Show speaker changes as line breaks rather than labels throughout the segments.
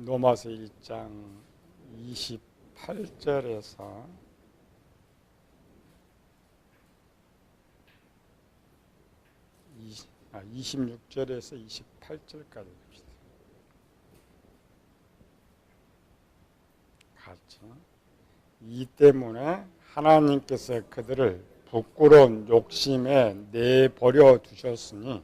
로마서 1장 28절에서 26절에서 28절까지 봅시다. 같이. 이 때문에 하나님께서 그들을 부끄러운 욕심에 내버려 두셨으니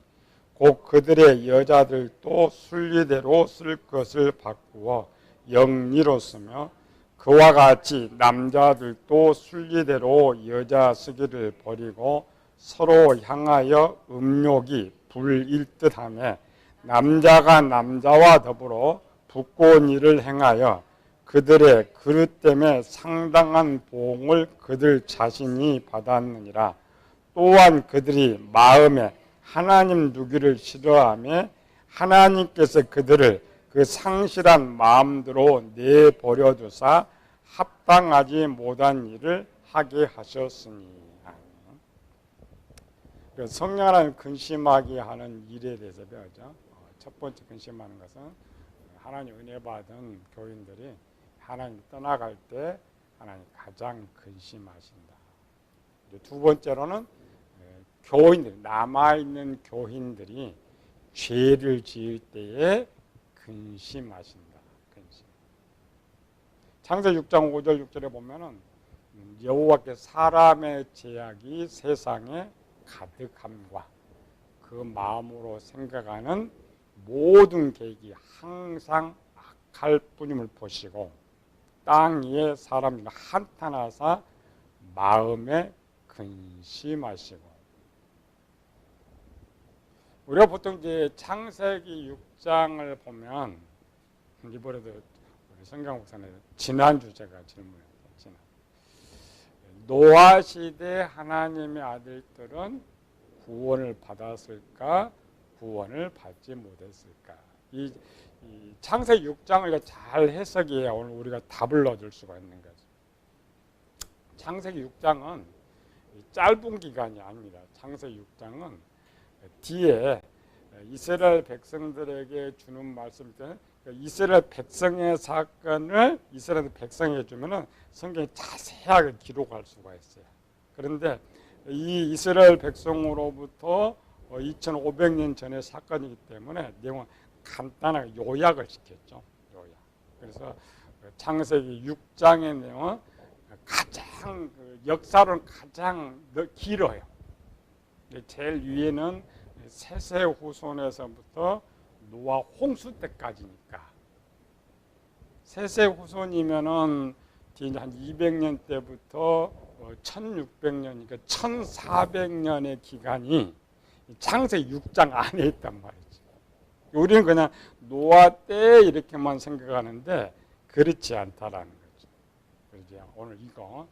곧 그들의 여자들도 순리대로 쓸 것을 바꾸어 영리로 쓰며 그와 같이 남자들도 순리대로 여자 쓰기를 버리고 서로 향하여 음욕이 불일듯하며 남자가 남자와 더불어 부끄러운 일을 행하여 그들의 그릇 때문에 상당한 보응을 그들 자신이 받았느니라. 또한 그들이 마음에 하나님 누기를 싫어하며 하나님께서 그들을 그 상실한 마음대로 내버려 두사 합당하지 못한 일을 하게 하셨으니. 성령 하나님 근심하게 하는 일에 대해서 배우죠. 첫 번째 근심하는 것은 하나님 은혜 받은 교인들이 하나님 떠나갈 때 하나님 가장 근심하신다. 두 번째로는 교인들, 남아있는 교인들이 죄를 지을 때에 근심하신다. 근심. 창세기 6장 5절 6절에 보면은 여호와께서 사람의 죄악이 세상에 가득함과 그 마음으로 생각하는 모든 계획이 항상 악할 뿐임을 보시고 땅 위에 사람이 한탄하사 마음에 근심하시고. 우리가 보통 이제 창세기 6장을 보면 이번에도 우리 성경 목사님 지난주 제가 질문했어요. 노아 시대 하나님의 아들들은 구원을 받았을까, 구원을 받지 못했을까? 이 창세기 6장을 잘 해석해야 오늘 우리가 답을 얻을 수가 있는 거죠. 창세기 6장은 짧은 기간이 아닙니다. 창세기 6장은 뒤에 이스라엘 백성들에게 주는 말씀 때는 이스라엘 백성의 사건을 이스라엘 백성에게 주면은 성경이 자세하게 기록할 수가 있어요. 그런데 이 이스라엘 백성으로부터 2500년 전의 사건이기 때문에 내용은 간단하게 요약을 시켰죠. 요약. 그래서 창세기 6장의 내용은 가장 역사로는 가장 길어요. 제일 위에는 셋의 후손에서부터 노아 홍수 때까지니까. 셋의 후손이면은 한 200년 때부터 1600년이니까 1400년의 기간이 창세기 6장 안에 있단 말이죠. 우리는 그냥 노아 때 이렇게만 생각하는데 그렇지 않다라는 거죠. 그래서 오늘 이거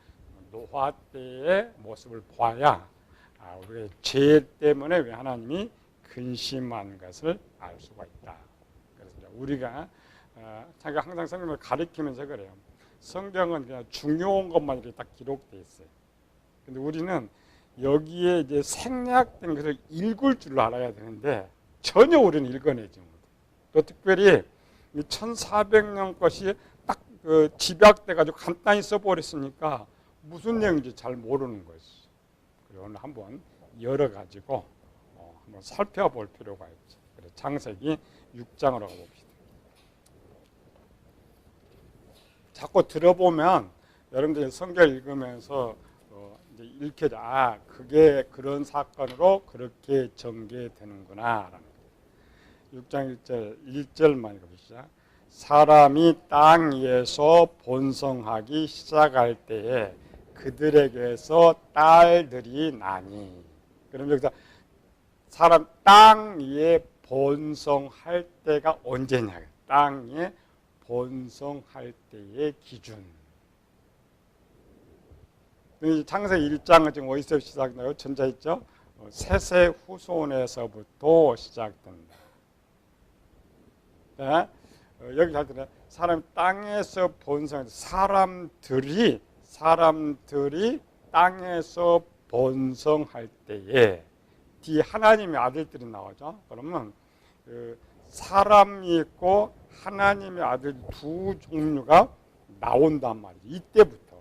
노아 때의 모습을 봐야 우리의 죄 때문에 왜 하나님이 근심한 것을 알 수가 있다. 그래서 우리가 자기가 항상 성경을 가리키면서 그래요. 성경은 그냥 중요한 것만 이렇게 딱 기록되어 있어요. 근데 우리는 여기에 이제 생략된 것을 읽을 줄 알아야 되는데 전혀 우리는 읽어내지 못해요. 또 특별히 1400년 것이 딱 집약돼가지고 간단히 써버렸으니까 무슨 내용인지 잘 모르는 것이. 그리고 오늘 한번 열어가지고 한번 살펴볼 필요가 있죠. 그래서 창세기 6장으로 가봅시다. 자꾸 들어보면 여러분들이 성경 읽으면서 이제 읽혀져. 그게 그런 사건으로 그렇게 전개되는구나. 6장 1절만 읽어보시죠. 사람이 땅 위에서 번성하기 시작할 때에 그들에게서 딸들이 나니. 그럼 여기서 사람 땅 위에 번성할 때가 언제냐? 땅 위에 번성할 때의 기준. 창세기 1장은 지금 어디서 시작나요? 전자 있죠? 셋의 후손에서부터 시작된다. 네? 여기 잘 들어요. 사람 땅에서 번성, 사람들이 땅에서 번성할 때에 뒤에 하나님의 아들들이 나오죠. 그러면 사람이 있고 하나님의 아들 두 종류가 나온단 말이죠. 이때부터.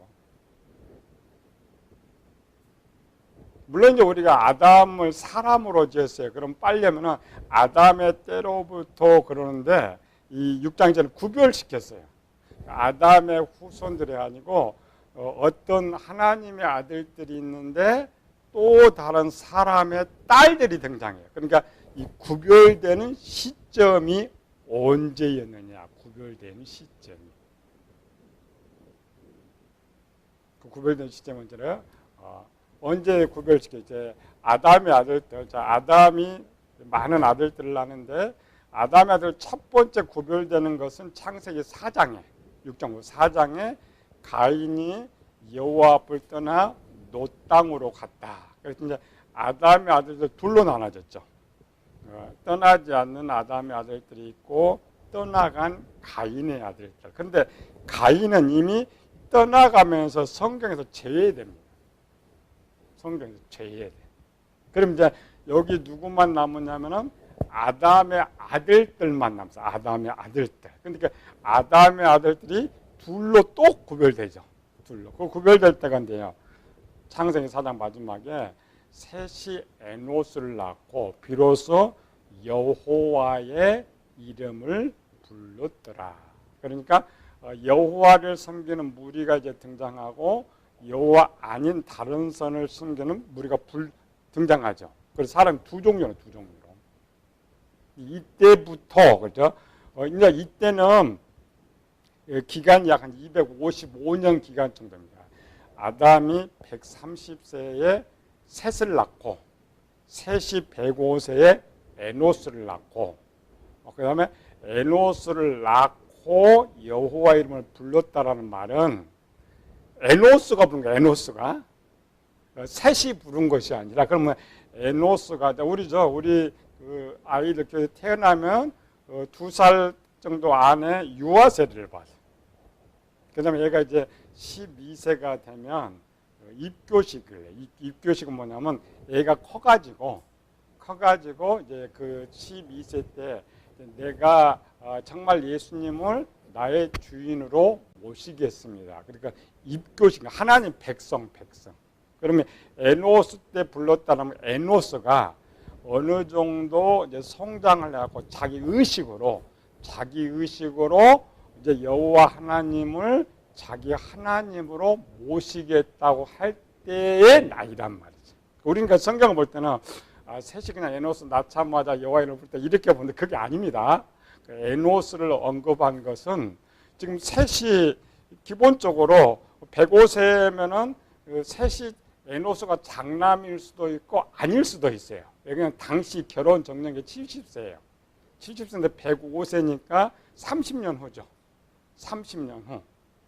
물론 이제 우리가 아담을 사람으로 지었어요. 그럼 빨리 하면은 아담의 때로부터 그러는데 이 6장제는 구별시켰어요. 아담의 후손들이 아니고 어떤 하나님의 아들들이 있는데 또 다른 사람의 딸들이 등장해요. 그러니까 이 구별되는 시점이 언제였느냐. 구별되는 시점이. 그 구별되는 시점은 언제래요? 언제 구별시켜? 이제 아담의 아들들. 자, 아담이 많은 아들들을 낳는데 아담의 아들 첫 번째 구별되는 것은 창세기 4장에 6장 4장에 가인이 여호와 앞을 떠나 노 땅으로 갔다. 그래서 이제 아담의 아들들 둘로 나눠졌죠. 떠나지 않는 아담의 아들들이 있고 떠나간 가인의 아들들. 그런데 가인은 이미 떠나가면서 성경에서 제외됩니다. 성경에서 제외돼. 그럼 이제 여기 누구만 남으냐면은 아담의 아들들만 남았어. 아담의 아들들. 그러니까 아담의 아들들이 둘로 또 구별되죠. 둘로. 그 구별될 때가 언제요? 창세기 4장 마지막에 셋이 에노스를 낳고 비로소 여호와의 이름을 불렀더라. 그러니까 여호와를 섬기는 무리가 이제 등장하고 여호와 아닌 다른 선을 섬기는 무리가 등장하죠. 그래서 사람 두 종류로. 이때부터 그죠? 이제 이때는 기간이 약 한 255년 기간 정도입니다. 아담이 130세에 셋을 낳고 셋이 105세에 에노스를 낳고 그 다음에 에노스를 낳고 여호와 이름을 불렀다라는 말은 에노스가 부른 거야. 에노스가 셋이 부른 것이 아니라 그러면 에노스가 우리 그 아이들 태어나면 2살 정도 안에 유아 세례를 받아. 그다음에 얘가 이제 12세가 되면 입교식을 해. 입교식은 뭐냐면 얘가 커가지고 이제 그 12세 때 내가 정말 예수님을 나의 주인으로 모시겠습니다. 그러니까 입교식, 하나님 백성. 그러면 에노스 때 불렀다면 에노스가 어느 정도 이제 성장을 해갖고 자기 의식으로 이제 여호와 하나님을 자기 하나님으로 모시겠다고 할 때의 나이란 말이죠. 우리가 성경을 볼 때는 셋이 그냥 에노스 낳자마자 여호와 이름을 부를 때 이렇게 보는데 그게 아닙니다. 에노스를 언급한 것은 지금 셋이 기본적으로 105세면은 셋이 에노스가 장남일 수도 있고 아닐 수도 있어요. 왜냐하면 당시 결혼 정년이 70세예요. 70세인데 105세니까 30년 후죠. 30년 후.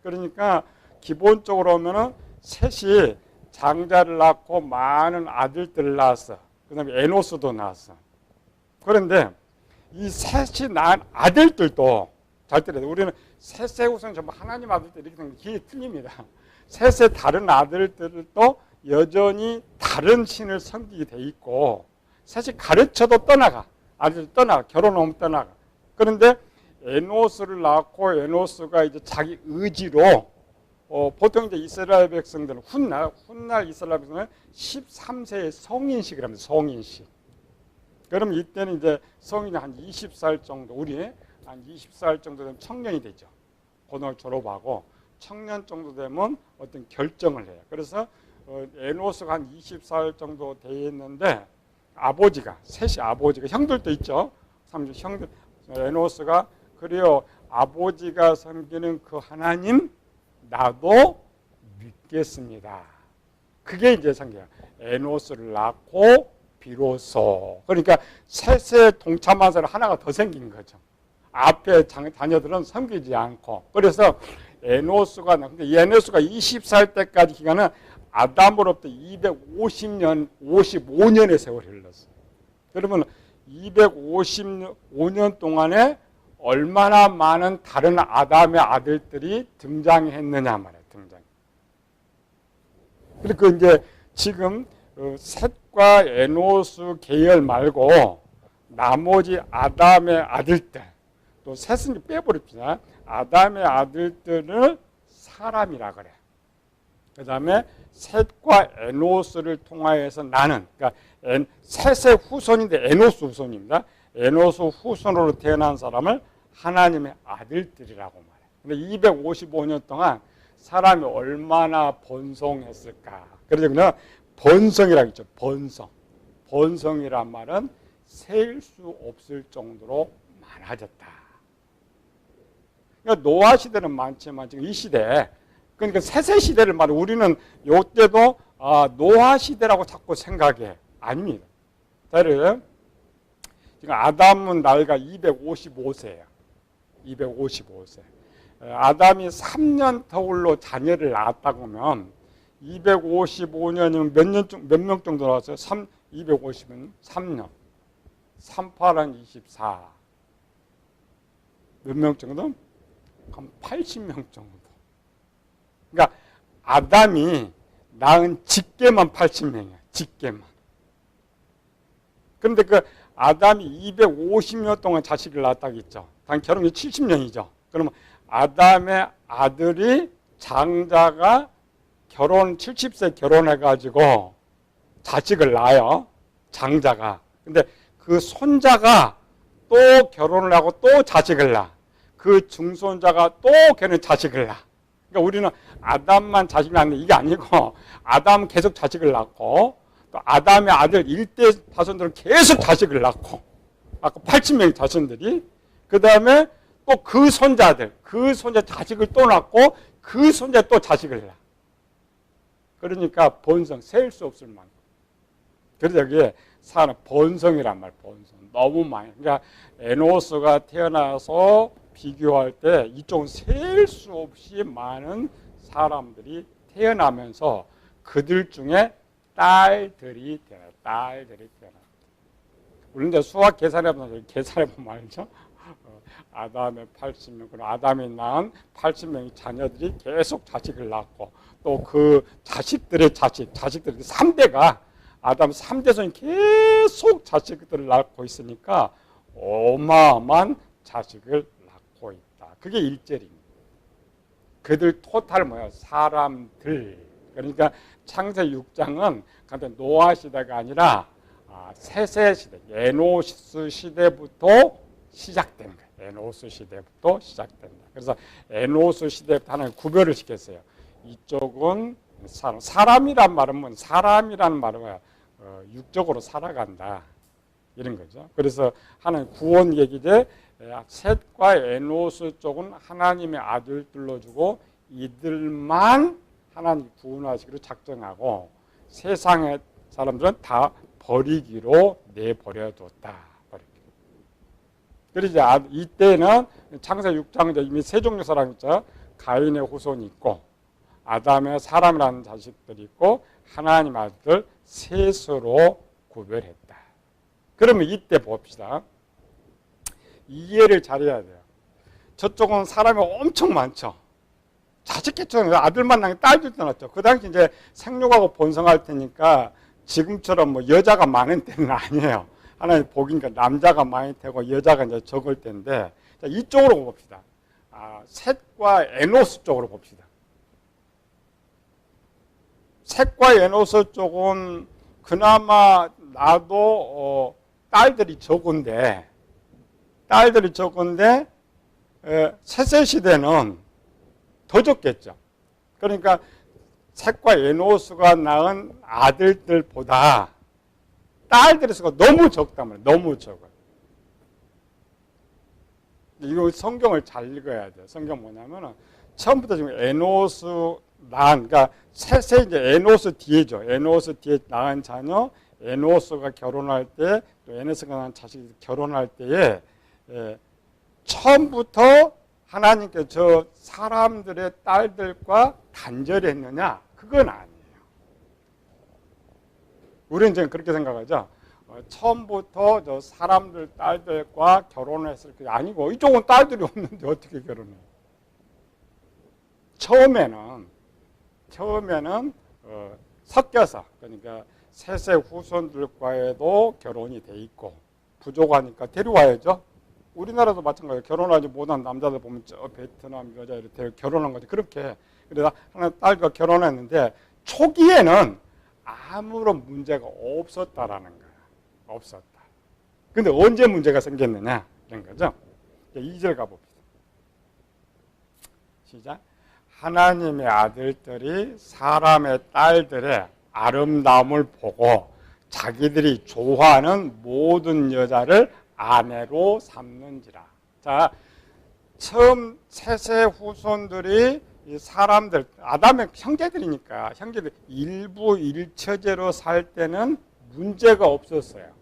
그러니까 기본적으로 보면은 셋이 장자를 낳고 많은 아들들을 낳았어. 그 다음에 에노스도 낳았어. 그런데 이 셋이 낳은 아들들도 잘 들어야 돼. 우리는 셋의 우선 전부 하나님 아들들 이렇게 생각하면 기회 틀립니다. 셋의 다른 아들들도 여전히 다른 신을 섬기게 돼 있고 셋이 가르쳐도 떠나가. 아들 떠나가. 결혼하면 떠나가. 그런데 에노스를 낳고 에노스가 이제 자기 의지로 보통 이제 이스라엘 백성들은 훗날 이스라엘 백성은 13세의 성인식을 합니다. 성인식. 그럼 이때는 이제 성인이 한 20살 정도, 우리 한 20살 정도 되면 청년이 되죠. 고등학교 졸업하고 청년 정도 되면 어떤 결정을 해요. 그래서 에노스가 한 20살 정도 돼 있는데 셋이 아버지가 형들도 있죠. 형들 에노스가 그래요. 아버지가 섬기는 그 하나님 나도 믿겠습니다. 그게 이제 상계야. 에노스를 낳고 비로소. 그러니까 셋의 동참한 사람 하나가 더 생긴 거죠. 앞에 자녀들은 섬기지 않고. 그래서 에노스가 근데 이 에노스가 20살 때까지 기간은 아담으로부터 255년의 세월이 흘렀어요. 그러면 255년 동안에 얼마나 많은 다른 아담의 아들들이 등장했느냐 말이에요. 그리고 이제 지금 셋과 에노스 계열 말고 나머지 아담의 아들들 또 셋은 빼버립니다. 아담의 아들들을 사람이라 그래. 그 다음에 셋과 에노스를 통하여서 나는, 그러니까 셋의 후손인데 에노스 후손입니다. 에노스 후손으로 태어난 사람을 하나님의 아들들이라고 말해. 근데 255년 동안 사람이 얼마나 번성했을까. 그래서 그냥 번성이라고 했죠. 번성. 번성이란 말은 셀 수 없을 정도로 많아졌다. 그러니까 노아 시대는 많지만 지금 이 시대, 그러니까 세세 시대를 말해. 우리는 이때도 노아 시대라고 자꾸 생각해. 아닙니다. 자, 지금 아담은 나이가 255세예요. 255세. 아담이 3년 터울로 자녀를 낳았다고 하면 255년이면 몇 명 정도 나왔어요? 250은 3년. 38은 24. 몇 명 정도? 한 80명 정도. 그러니까 아담이 낳은 직계만 80명이야. 직계만. 그런데 그 아담이 250년 동안 자식을 낳았다고 했죠. 단 결혼이 70년이죠. 그러면 아담의 아들이 장자가 70세 결혼해가지고 자식을 낳아요. 장자가. 근데 그 손자가 또 결혼을 하고 또 자식을 낳아. 그 중손자가 또 걔는 자식을 낳아. 그러니까 우리는 아담만 자식을 낳는 이게 아니고 아담은 계속 자식을 낳고 또 아담의 아들 일대 자손들은 계속 자식을 낳고 아까 80명의 자손들이 그 다음에 또 그 손자들, 그 손자 자식을 또 낳고 그 손자 또 자식을 낳아. 그러니까 번성, 셀 수 없을 만큼. 그래서 여기에 사는 번성이란 말, 번성. 너무 많이. 그러니까 에노스가 태어나서 비교할 때 이쪽은 셀 수 없이 많은 사람들이 태어나면서 그들 중에 딸들이 태어나. 딸들이 태어나. 우리 이제 수학 계산해보면 알죠? 아담의 80명, 그리고 아담이 낳은 80명의 자녀들이 계속 자식을 낳고 또 그 자식들의 자식들이 3대가 아담 3대손이 계속 자식들을 낳고 있으니까 어마어마한 자식을 낳고 있다. 그게 1절입니다. 그들 토탈 뭐야? 사람들. 그러니까 창세기 6장은 간단 노아 시대가 아니라 세세 시대, 에노스 시대부터 시작된 거예요. 에노스 시대부터 시작된다. 그래서 에노스 시대부터 하나님 구별을 시켰어요. 이쪽은 사람이란 말은 사람이라는 말은 육적으로 살아간다 이런 거죠. 그래서 하나님 구원 얘기제 셋과 에노스 쪽은 하나님의 아들들로 주고 이들만 하나님 구원하시기로 작정하고 세상의 사람들은 다 버리기로 내버려뒀다. 그래서 이때는 창세기 6장 이미 세 종류 사람 있죠. 가인의 후손이 있고 아담의 사람이라는 자식들이 있고 하나님 아들 셋으로 구별했다. 그러면 이때 봅시다. 이해를 잘해야 돼요. 저쪽은 사람이 엄청 많죠. 자식 개체는 아들만 낳은 딸들도 낳죠. 그 당시 이제 생육하고 번성할 테니까 지금처럼 뭐 여자가 많은 때는 아니에요. 하나님 복이니까 남자가 많이 되고 여자가 이제 적을 때인데, 자, 이쪽으로 봅시다. 셋과 에노스 쪽으로 봅시다. 셋과 에노스 쪽은 그나마 나도 딸들이 적은데 셋세 시대는 더 적겠죠. 그러니까 셋과 에노스가 낳은 아들들보다 딸들의 수가 너무 적단 말이에요. 너무 적어요. 이거 성경을 잘 읽어야 돼요. 성경 뭐냐면은 처음부터 지금 에노스 낳은, 그러니까 셋세 이제 에노스 뒤에죠. 에노스 뒤에 낳은 자녀, 에노스가 결혼할 때, 또 에노스가 낳은 자식이 결혼할 때에 처음부터 하나님께 저 사람들의 딸들과 단절했느냐? 그건 아니에요. 우리는 지금 그렇게 생각하죠. 처음부터 저 사람들 딸들과 결혼했을 게 아니고 이쪽은 딸들이 없는데 어떻게 결혼해요? 처음에는 섞여서, 그러니까 셋의 후손들과에도 결혼이 돼 있고 부족하니까 데려와야죠. 우리나라도 마찬가지예요. 결혼하지 못한 남자들 보면 저 베트남 여자 이렇게 결혼한 거지. 그렇게. 그래서 하나 딸과 결혼했는데 초기에는 아무런 문제가 없었다라는 거야. 없었다. 근데 언제 문제가 생겼느냐 이런 거죠. 2절 가봅시다. 시작. 하나님의 아들들이 사람의 딸들의 아름다움을 보고 자기들이 좋아하는 모든 여자를 아내로 삼는지라. 자, 처음 셋의 후손들이 이 사람들, 아담의 형제들이니까 형제들 일부 일처제로 살 때는 문제가 없었어요.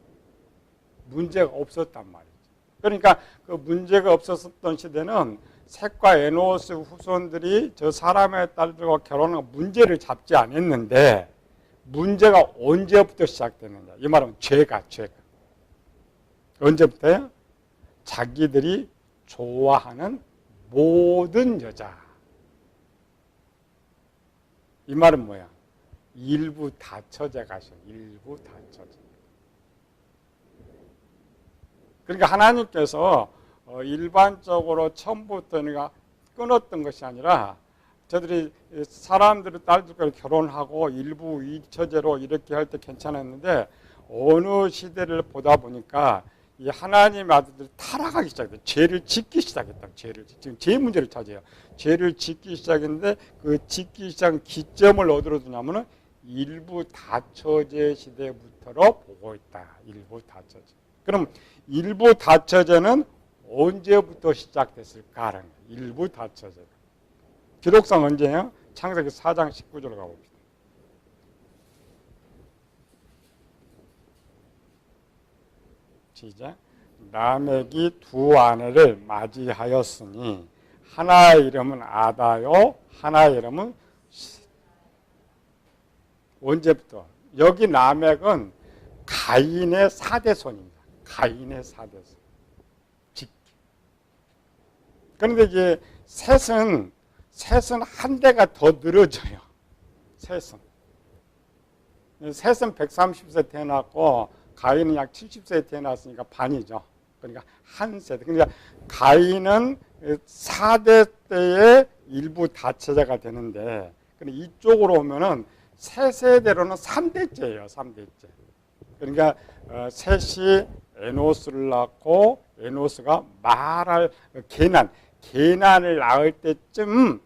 문제가 없었단 말이죠. 그러니까 그 문제가 없었던 시대는 셋과 에노스 후손들이 저 사람의 딸들과 결혼한 문제를 잡지 않았는데 문제가 언제부터 시작됐느냐. 이 말은 죄가. 언제부터요? 자기들이 좋아하는 모든 여자. 이 말은 뭐야? 일부 다처제가 있어요. 일부 다처제. 그러니까 하나님께서 일반적으로 처음부터 끊었던 것이 아니라 저들이 사람들의 딸들과 결혼하고 일부 이처제로 이렇게 할 때 괜찮았는데 어느 시대를 보다 보니까 이 하나님의 아들들이 타락하기 시작했어요. 죄를 짓기 시작했다. 지금 죄 문제를 찾아요. 죄를 짓기 시작했는데 그 짓기 시작한 기점을 어디로 두냐면은 일부 다처제 시대부터로 보고 있다. 일부 다처제. 그럼 일부 다처제는 언제부터 시작됐을까라는 거예요. 일부 다처제. 기록상 언제예요? 창세기 4장 19절로 가봅시다. 시작. 라멕이 두 아내를 맞이하였으니 하나의 이름은 아다요, 하나의 이름은 언제부터? 여기 라멕은 가인의 4대손입니다. 가인의 4대손. 그런데 이제 셋은 한 대가 더 늘어져요. 셋은 130세 태어났고 가인은 약 70세에 태어났으니까 반이죠. 그러니까 한 세대. 그러니까 가인은 4대 때의 일부 다처제가 되는데 이쪽으로 오면은 세 세대로는 3대째예요. 3대째. 그러니까 셋이 에노스를 낳고 에노스가 말할 게난을 낳을 때쯤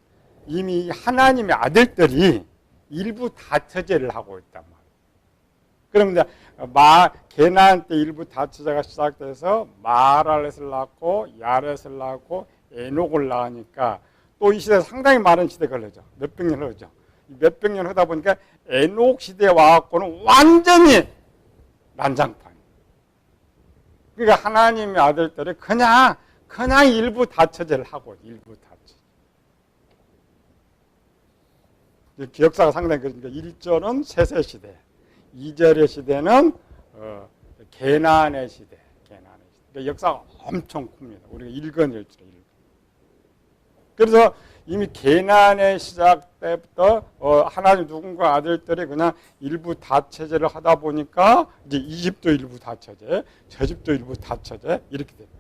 이미 하나님의 아들들이 일부 다처제를 하고 있단 말이에요. 그럼 이제 게난 때 일부 다처제가 시작돼서 마랄렛을 낳고 야렛을 낳고 에녹을 낳으니까 또 이 시대 상당히 많은 시대 걸리죠. 몇백 년 흐르죠. 몇백 년 흐르다 보니까 에녹 시대에 와갖고는 완전히 난장판. 그러니까 하나님의 아들들이 그냥 일부 다처제를 하고 일부 다처제. 기억사가 상당히 그러니까 1절은 셋의 시대, 2절의 시대는 게난의 시대. 그러니까 역사가 엄청 큽니다. 우리가 일건일주로. 그래서 이미 게난의 시작 때부터 하나님 누군가 아들들이 그냥 일부 다처제를 하다 보니까 이제 이 집도 일부 다처제, 저 집도 일부 다처제 이렇게 됩니다.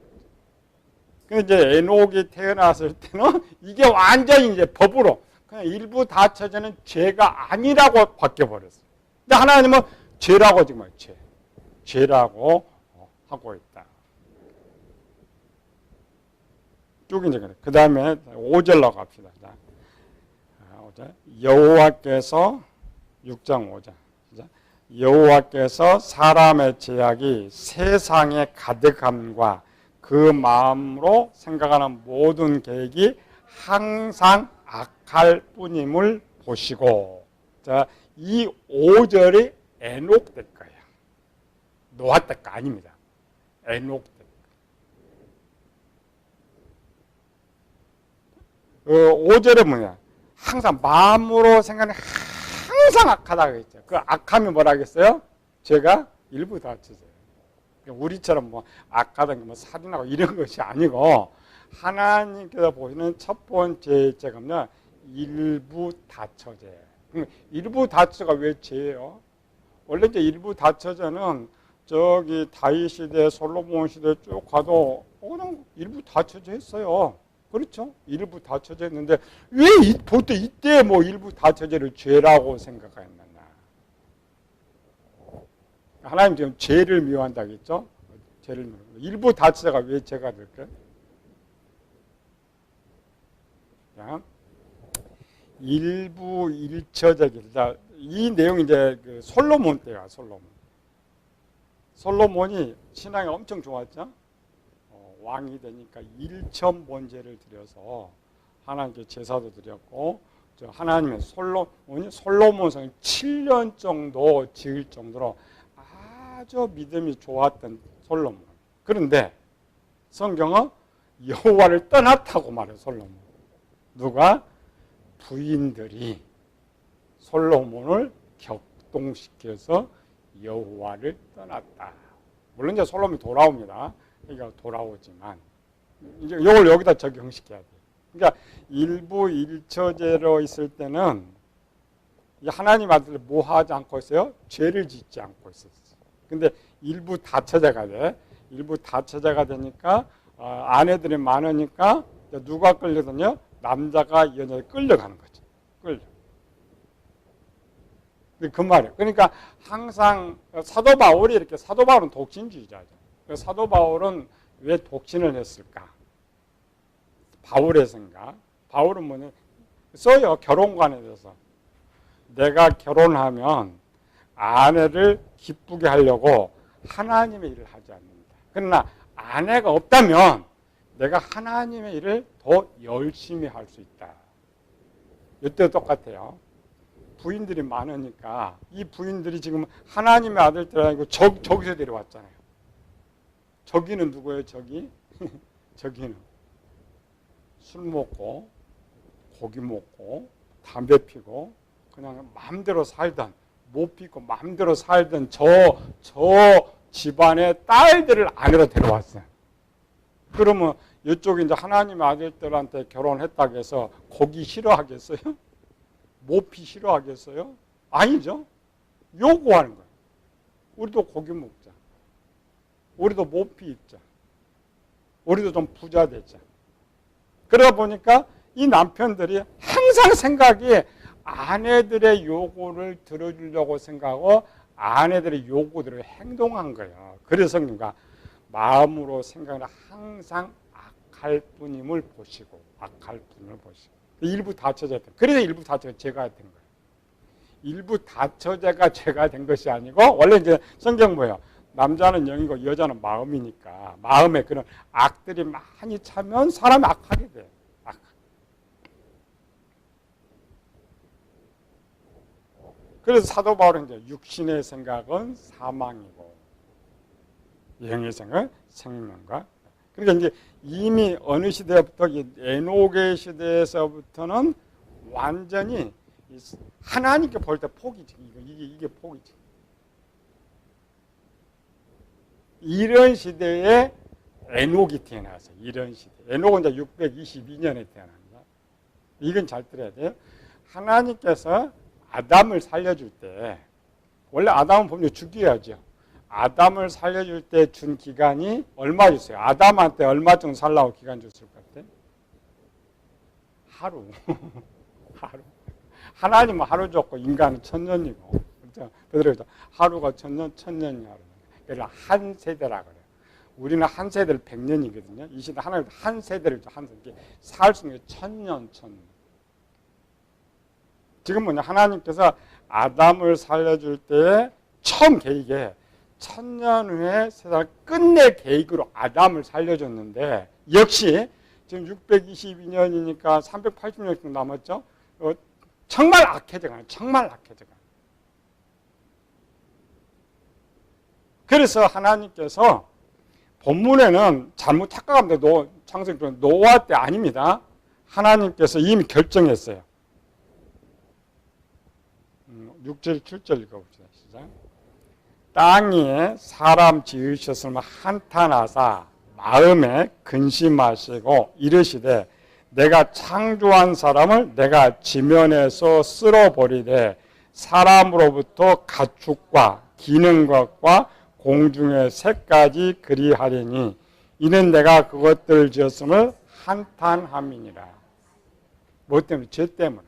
근데 이제 에녹이 태어났을 때는 이게 완전히 이제 법으로 그냥 일부 다처제는 죄가 아니라고 바뀌어 버렸어요. 근데 하나님은 죄라고 지금 죄라고 하고 있다. 쭉 이제 그래. 그 다음에 5절로 갑시다. 여호와께서 6장 5절. 여호와께서 사람의 죄악이 세상에 가득함과 그 마음으로 생각하는 모든 계획이 항상 악할 뿐임을 보시고. 자, 이 5절이 에녹 때 거예요. 노아 때 거 아닙니다. 에녹 때. 5절에 뭐냐? 항상 마음으로 생각하는 항상 악하다고 했죠. 그 악하면 뭐라 하겠어요? 죄가 일부 다처제예요. 우리처럼 뭐 악하든 뭐 살인하고 이런 것이 아니고 하나님께서 보시는 첫 번째 죄가 일부 다처제. 일부 다처가 왜 죄예요? 원래 이제 일부 다처제는 저기 다윗 시대, 솔로몬 시대 쭉 가도 그냥 일부 닫혀져 있어요. 그렇죠? 일부 닫혀져 있는데 왜 보통 이때 뭐 일부 닫혀져를 죄라고 생각했느냐? 하나님 지금 죄를 미워한다겠죠? 죄를 미워. 일부 닫혀져가 왜 죄가 될까요? 그냥 일부 일처제기다. 이 내용이 이제 그 솔로몬 때야, 솔로몬. 솔로몬이 신앙이 엄청 좋았죠. 왕이 되니까 일천번제를 드려서 하나님께 제사도 드렸고, 하나님의 솔로몬성이 7년 정도 지을 정도로 아주 믿음이 좋았던 솔로몬. 그런데 성경은 여호와를 떠났다고 말해요. 솔로몬. 누가? 부인들이 솔로몬을 격동시켜서 여호와를 떠났다. 물론 이제 솔로몬이 돌아옵니다. 그러니까 돌아오지만 이제 이걸 여기다 적용시켜야 돼. 그러니까 일부 일처제로 있을 때는 하나님 아들을 뭐 하지 않고 있어요? 죄를 짓지 않고 있었어요. 근데 일부 다처제가 돼. 일부 다처제가 되니까 아내들이 많으니까 누가 끌려드냐? 남자가 여자에 끌려가는 거지. 그 말이에요. 그러니까 항상 사도 바울이 이렇게, 사도 바울은 독신주의자죠. 사도 바울은 왜 독신을 했을까? 바울의 생각. 바울은 뭐냐? 써요. 결혼관에 대해서. 내가 결혼하면 아내를 기쁘게 하려고 하나님의 일을 하지 않는다. 그러나 아내가 없다면 내가 하나님의 일을 더 열심히 할 수 있다. 이때도 똑같아요. 부인들이 많으니까 이 부인들이 지금 하나님의 아들들 아니고 저기서 데려왔잖아요. 저기는 누구예요? 저기는 술 먹고 고기 먹고 담배 피고 그냥 마음대로 살던, 못 피고 마음대로 살던 저 집안의 딸들을 아내로 데려왔어요. 그러면 이쪽에 이제 하나님의 아들들한테 결혼했다고 해서 고기 싫어하겠어요? 모피 싫어하겠어요? 아니죠. 요구하는 거예요. 우리도 고기 먹자. 우리도 모피 입자. 우리도 좀 부자 되자. 그러다 보니까 이 남편들이 항상 생각이 아내들의 요구를 들어주려고 생각하고 아내들의 요구대로 행동한 거예요. 그래서 성령과 마음으로 생각을 항상 악할 뿐임을 보시고, 일부 다처제가, 그래서 일부 다처제가 죄가 된 거예요. 일부 다처제가 죄가 된 것이 아니고, 원래 이제 성경 뭐예요? 남자는 영이고 여자는 마음이니까, 마음에 그런 악들이 많이 차면 사람이 악하게 돼요. 그래서 사도 바울은 이제 육신의 생각은 사망이고, 영의 생각은 생명과. 그러니까 이제 이미 어느 시대부터 에녹의 시대에서부터는 완전히 하나님께 볼 때 포기지. 이게 포기지. 이런 시대에 에녹이 태어났어요. 이런 시대. 에녹은 이제 622년에 태어납니다. 이건 잘 들어야 돼요. 하나님께서 아담을 살려줄 때, 원래 아담은 보면 죽여야죠. 아담을 살려줄 때 준 기간이 얼마 줬어요? 아담한테 얼마 정도 살라고 기간 줬을 것 같아? 하루. 하루. 하나님은 하루 줬고 인간은 1000년이고. 그렇죠? 하루가 1000년, 1000년이 하루. 그래서 한 세대라 그래요. 우리는 한 세대를 100년이거든요. 이 시대 하나님 한 세대를 한 세대 살 수 있는 게 1000년, 1000년. 지금 뭐냐? 하나님께서 아담을 살려줄 때 처음 계획에 1000년 후에 세상을 끝낼 계획으로 아담을 살려줬는데, 역시 지금 622년이니까 380년 정도 남았죠. 정말 악해져가요. 정말 악해져가요. 그래서 하나님께서 본문에는 잘못 착각합니다. 창세기 노아 때 아닙니다. 하나님께서 이미 결정했어요. 6절, 7절 읽어봅시다. 시작. 땅에 사람 지으셨으면 한탄하사 마음에 근심하시고 이르시되 내가 창조한 사람을 내가 지면에서 쓸어버리되 사람으로부터 가축과 기는 것과 공중의 새까지 그리하리니 이는 내가 그것들을 지었음을 한탄함이니라. 뭐 때문에? 죄 때문에.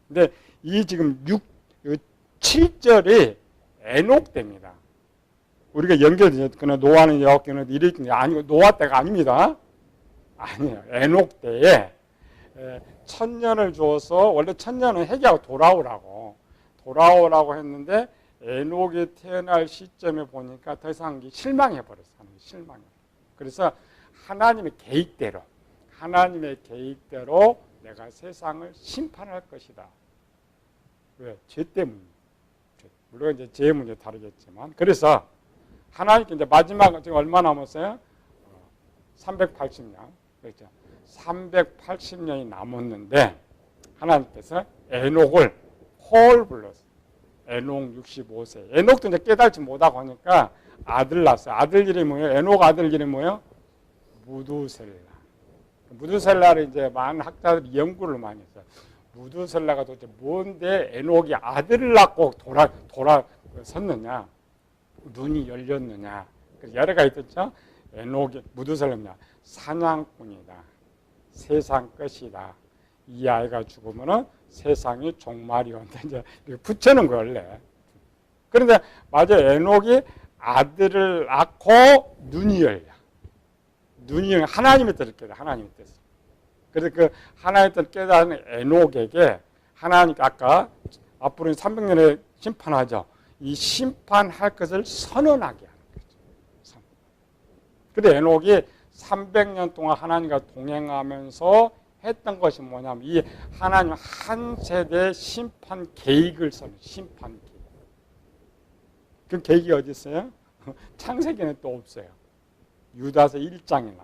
근데 이 지금 7절이 에녹 때입니다. 우리가 연결되거나 노아는 여호와께는 이르기는 아니고 노아 때가 아닙니다. 아니에요. 에녹 때에 천년을 주어서 원래 천년은 회개하고 돌아오라고 했는데 에녹이 태어날 시점에 보니까 더 이상 실망해버렸어요. 실망해. 그래서 하나님의 계획대로 내가 세상을 심판할 것이다. 왜? 죄 때문에. 물론 이제 죄의 문제 다르겠지만. 그래서 하나님께 이제 마지막 지금 얼마 남았어요? 380년. 그렇죠. 380년이 남았는데 하나님께서 에녹을 홀 불렀어요. 에녹 65세. 에녹도 이제 깨달지 못하고 하니까 아들 낳았어요. 아들 이름이 뭐예요? 에녹 아들 이름이 뭐예요? 무두셀라. 무두셀라를 이제 많은 학자들이 연구를 많이 했어요. 무두셀라가 도대체 뭔데 에녹이 아들을 낳고 돌아섰느냐? 눈이 열렸느냐? 여러 가지 있죠. 에녹이 무두셀라냐? 사냥꾼이다. 세상 끝이다. 이 아이가 죽으면은 세상이 종말이 온다. 이제 이렇게 붙여는 거 원래. 그런데 맞아 에녹이 아들을 낳고 눈이 열려. 눈이 열려. 하나님의 뜻을 깨달아. 하나님의 뜻을. 그래서 그 하나님의 뜻을 깨달은 에녹에게 하나님 아까 앞으로 300년에 심판하죠. 이 심판할 것을 선언하게 하는 거죠. 그런데 에녹이 300년 동안 하나님과 동행하면서 했던 것이 뭐냐면 이 하나님 한 세대 심판 계획을 써요. 심판 계획. 그 계획이 어디 있어요? 창세기는 또 없어요. 유다서 1장이나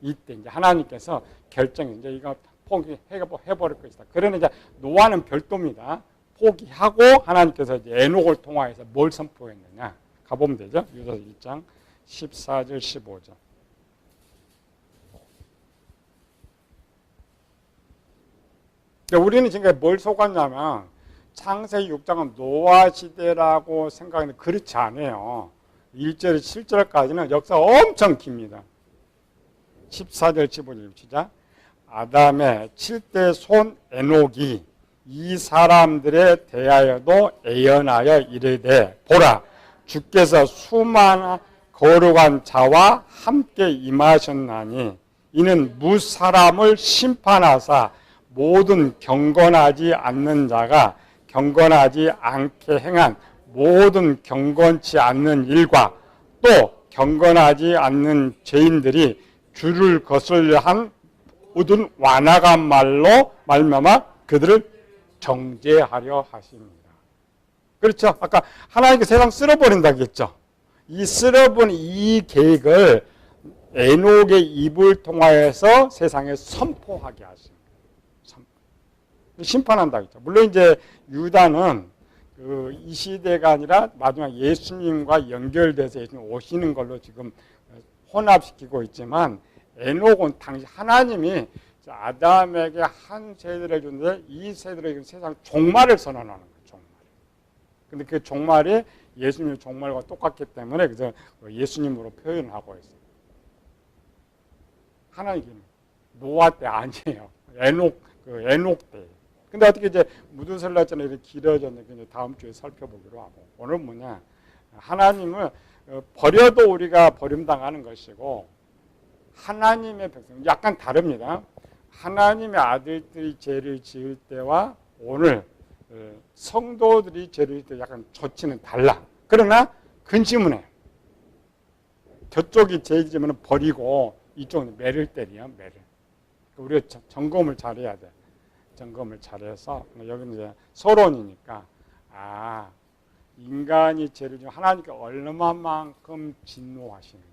이때 이제 하나님께서 결정 이제 이거 포기해버릴 것이다. 그러나 이제 노아는 별도입니다. 포기하고 하나님께서 이제 에녹을 통하여서 뭘 선포했느냐? 가보면 되죠. 유다서 1장 14절 15절. 우리는 지금 뭘 속았냐면 창세기 6장은 노아 시대라고 생각하는데 그렇지 않아요. 1절, 7절까지는 역사가 엄청 깁니다. 14절, 15절 시작. 아담의 7대 손 에녹이 이 사람들에 대하여도 애연하여 이르되 보라 주께서 수많은 거룩한 자와 함께 임하셨나니 이는 무사람을 심판하사 모든 경건하지 않는 자가 경건하지 않게 행한 모든 경건치 않는 일과 또 경건하지 않는 죄인들이 주를 거슬려 한 모든 완악한 말로 말미암아 그들을 정죄하려 하십니다. 그렇죠? 아까 하나님께 세상 쓸어버린다고 했죠. 이 쓸어버린 이 계획을 에녹의 입을 통하여서 세상에 선포하게 하십니다. 심판한다고 했죠. 물론 이제 유다는 이 시대가 아니라 마지막 예수님과 연결돼서 예수님 오시는 걸로 지금 혼합시키고 있지만 에녹은 당시 하나님이 아담에게 한 세대를 줬는데 이 세대를 세상 종말을 선언하는 거예요. 종말. 근데 그 종말이 예수님의 종말과 똑같기 때문에 그래서 예수님으로 표현하고 있어요. 하나님 노아 때 아니에요. 에녹 때. 근데 어떻게 이제 무두셀라처럼 이렇게 길어졌는데 다음 주에 살펴보기로 하고 오늘 뭐냐 하나님을 버려도 우리가 버림당하는 것이고 하나님의 백성 약간 다릅니다. 하나님의 아들들이 죄를 지을 때와 오늘 성도들이 죄를 지을 때 약간 조치는 달라. 그러나 근심은 해. 저쪽이 죄 지으면 버리고 이쪽은 매를 때려 매를. 우리가 점검을 잘해야 돼. 점검을 잘해서 여기는 이제 서론이니까 인간이 죄를 지면 하나님께 얼마만큼 진노하시느냐.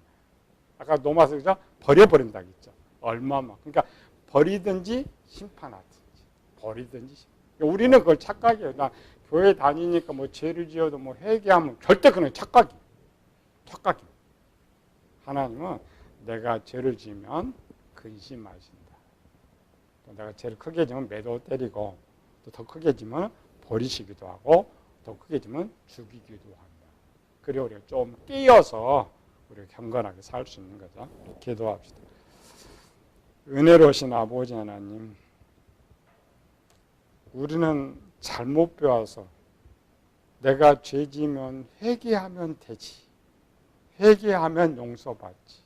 아까 노마서 그죠? 버려버린다 했죠. 얼마만큼. 그러니까 버리든지 심판하든지. 버리든지 심판. 우리는 그걸 착각이에요. 나 교회 다니니까 뭐 죄를 지어도 뭐 회개하면 절대 그건 착각이에요. 착각이에요. 하나님은 내가 죄를 지으면 근심하신다. 또 내가 죄를 크게 지면 매도 때리고 또 더 크게 지면 버리시기도 하고 더 크게 지면 죽이기도 한다. 그래 우리가 좀 끼어서 우리가 경건하게 살 수 있는 거죠. 기도합시다. 은혜로우신 아버지 하나님, 우리는 잘못 배워서 내가 죄지면 회개하면 되지, 회개하면 용서받지.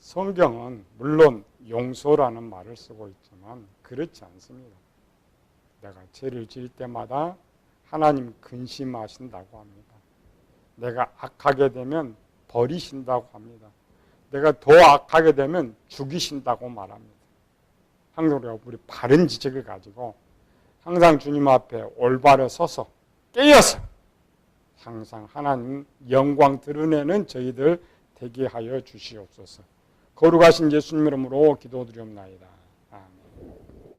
성경은 물론 용서라는 말을 쓰고 있지만 그렇지 않습니다. 내가 죄를 지을 때마다 하나님 근심하신다고 합니다. 내가 악하게 되면 버리신다고 합니다. 내가 더 악하게 되면 죽이신다고 말합니다. 항상 우리 바른 지식을 가지고 항상 주님 앞에 올바로 서서 깨어서 항상 하나님 영광 드러내는 저희들 되게 하여 주시옵소서. 거룩하신 예수님 이름으로 기도드리옵나이다.